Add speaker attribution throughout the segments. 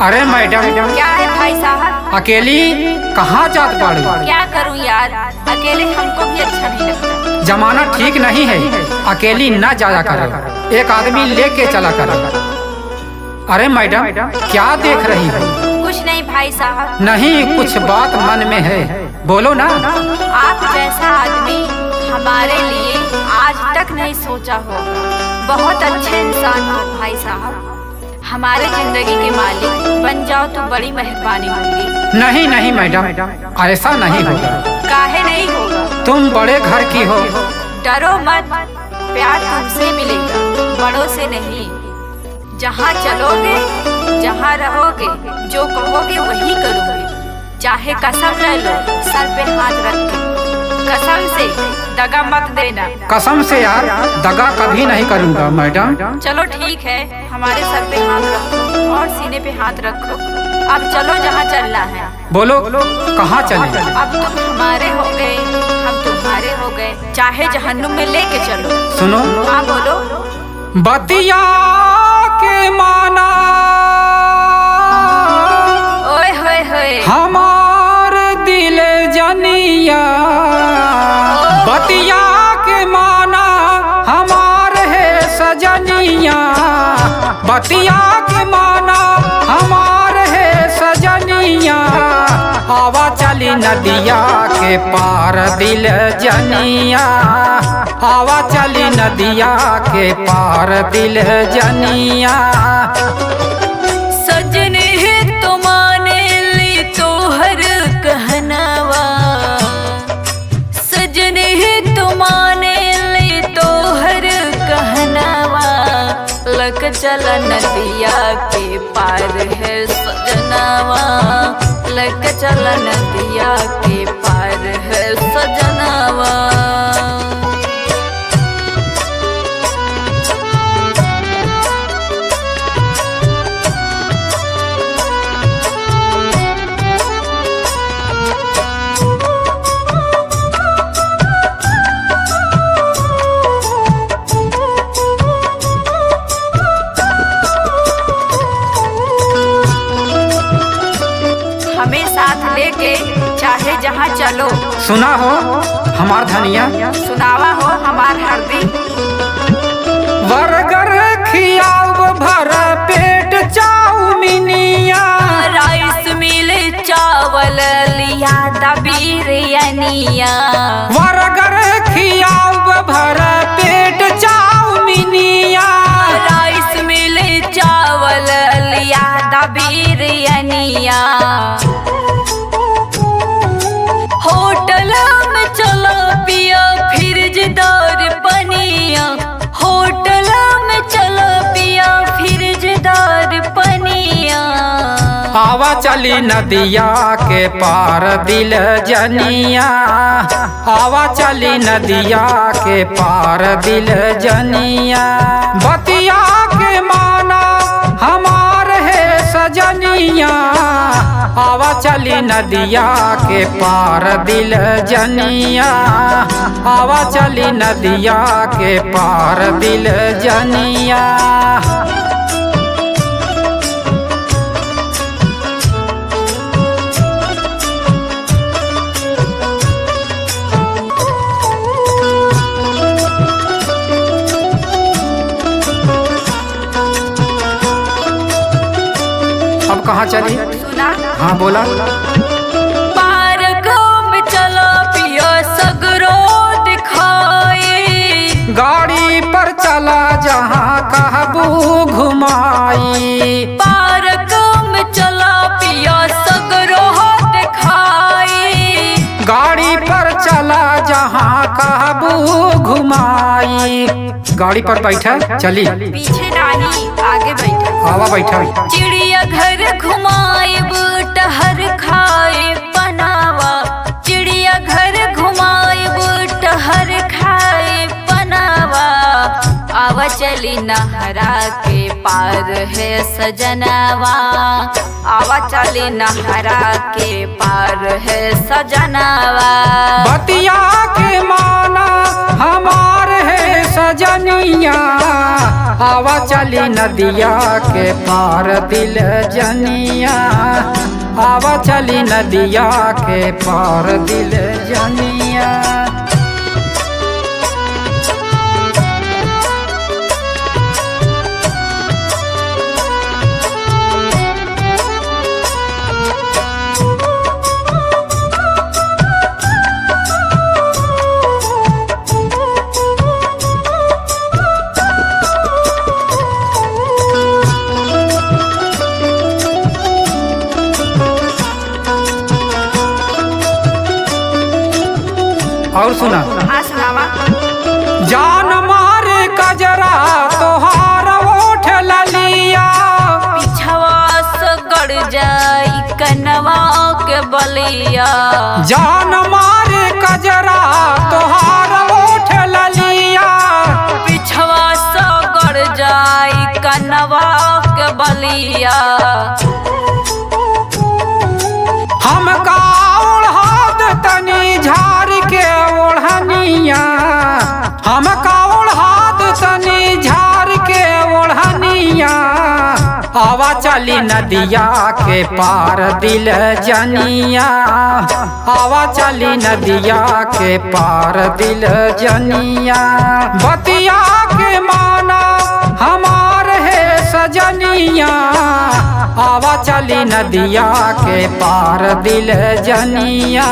Speaker 1: अरे मैडम,
Speaker 2: क्या है भाई साहब?
Speaker 1: अकेली कहाँ जात बाड़ू?
Speaker 2: क्या करूं यार, अकेले हमको भी अच्छा नहीं लगता।
Speaker 1: जमाना ठीक नहीं है, अकेली न जाया करो, एक आदमी लेके चला करो। अरे मैडम, क्या देख रही हो?
Speaker 2: कुछ नहीं भाई साहब।
Speaker 1: नहीं, कुछ बात मन में है, बोलो ना।
Speaker 2: आप जैसा आदमी हमारे लिए आज तक नहीं सोचा होगा। बहुत अच्छे इंसान हो भाई साहब, हमारे जिंदगी के मालिक बन जाओ तो बड़ी मेहरबानी होगी।
Speaker 1: नहीं नहीं मैडम, ऐसा नहीं होगा।
Speaker 2: काहे नहीं होगा?
Speaker 1: तुम बड़े घर की हो।
Speaker 2: डरो मत, प्यार तुमसे मिलेगा, बड़ों से नहीं। जहाँ चलोगे, जहाँ रहोगे, जो कहोगे वही करूँगी। चाहे कसम ले लो सर पे हाथ रख के, कसम से दगा मत देना।
Speaker 1: कसम से यार, दगा कभी नहीं करूँगा मैडम।
Speaker 2: चलो ठीक है, हमारे सर पे हाथ रखो और सीने पे हाथ रखो। अब चलो जहाँ चलना है।
Speaker 1: बोलो कहाँ चले?
Speaker 2: अब तुम हमारे हो गए, हम तुम्हारे हो गए, चाहे जहन्नुम में लेके चलो।
Speaker 1: सुनो,
Speaker 2: हाँ बोलो।
Speaker 1: बतिया के माना
Speaker 2: ओए होए होए,
Speaker 1: हमार दिल जनिया, बतिया के माना हमार है सजनिया, बतिया के माना हमार है सजनिया। आवा चली नदिया के पार दिल जनिया, आवा चली नदिया के पार दिल जनिया।
Speaker 2: सजने तुमाने ली तोहर कहनावा, सजने तुमाने ली तोहर कहनावा। लग चल नदिया के पार है सजनावा, लग चल नदिया के पार है सजनावा। हमें साथ लेके चाहे जहाँ चलो।
Speaker 1: सुना हो हमार धनिया,
Speaker 2: सुनावा हो हमार हरदी।
Speaker 1: बर्गर खियाव भर पेट चाउमीनिया,
Speaker 2: राइस मिले चावल लिया दा बिरयानिया।
Speaker 1: बर्गर खियाव भर पेट चाउमीनिया,
Speaker 2: राइस मिले चावल लिया दा बिरयानिया। होटल में चलो पिया फ्रिजदार पनिया, होटल में चलो पिया फ्रिजदार पनिया।
Speaker 1: आवा चली नदिया के पार दिल जनिया, आवा चली नदिया के पार दिल जनिया। बतिया के माना हमार है सजनिया, आवा चली नदिया के पार दिल जनिया, आवा चली नदिया के पार दिल जनिया। अब कहाँ चली?
Speaker 2: सुना?
Speaker 1: हाँ बोला।
Speaker 2: पार्क में चलो पिया सगरो दिखाई,
Speaker 1: गाड़ी पर चला जहाँ कहबू घुमाई,
Speaker 2: पार्क में चलो पिया सगरो दिखाई।
Speaker 1: गाड़ी पर चला जहाँ कहबू घुमाई। गाड़ी पर बैठा चली,
Speaker 2: पीछे नहीं आगे बैठा।
Speaker 1: आवा बैठा।
Speaker 2: चिड़िया घर घुमाए टहर खाए पनावा, चिड़िया घर घुमाए टहर खाए पनावा। आवा चली नहरा के पार है सजनवा, आवा चली नहरा के पार है सजनवा।
Speaker 1: बतिया के माना हमार है सजनिया, आवा चली नदिया के पार दिल जनिया, आवा चली नदिया के पार दिल जनिया। और सुना
Speaker 2: सुनावा।
Speaker 1: जान मारे कजरा तोहार ओठ ललिया,
Speaker 2: पिछवा से गड़ जाई कनवा के बलिया।
Speaker 1: जान मारे कजरा तोहार ओठ ललिया,
Speaker 2: पिछवा से गड़ जाई कनवा के बलिया।
Speaker 1: हम का ओढ़ाद तनी झार के ओढ़निया, हम का ओढ़ाद तनी झार के ओढ़निया, आवा चली नदिया के पार दिल जनिया, आवा चली नदिया के पार दिल जनिया। बतिया के माना हमार है सजनिया, आवा चली नदिया के पार दिल जनिया,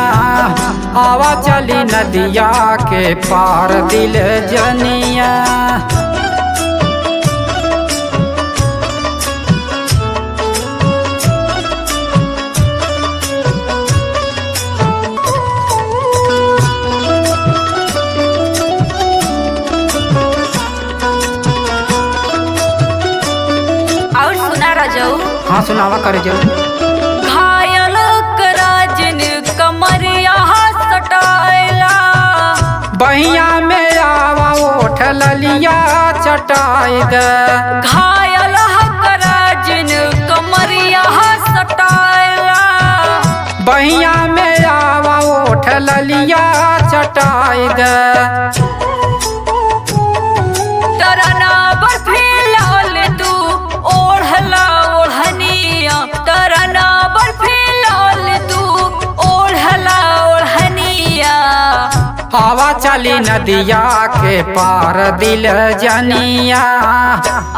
Speaker 1: आवा चली नदिया के पार दिल जनिया।
Speaker 2: और सुना राजऊ।
Speaker 1: हाँ सुनावा करे जो।
Speaker 2: घायल कराजन कमरिया सटायला,
Speaker 1: बहिया में आवा ओठ ललिया चटाई दे।
Speaker 2: घायल कराजन कमरिया सटायला,
Speaker 1: बहिया में आवा ओठ ललिया चटाई दे।
Speaker 2: तरना बर्फी लाल तू ओढ़ला ओढ़निया, तरना बर्फी लाल तू ओढ़ला ओढ़निया।
Speaker 1: आवा चली नदिया के पार दिल जनिया,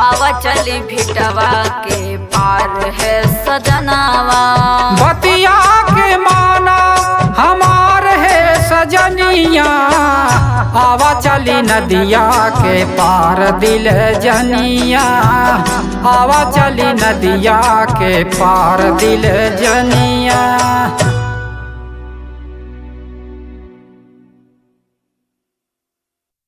Speaker 2: आवा चली भिटवा के पार है सजनवा।
Speaker 1: बतिया के माना हमार है सजनिया, आवा चली नदिया के पार दिल जनिया, आवा चली नदिया के पार दिल जनिया।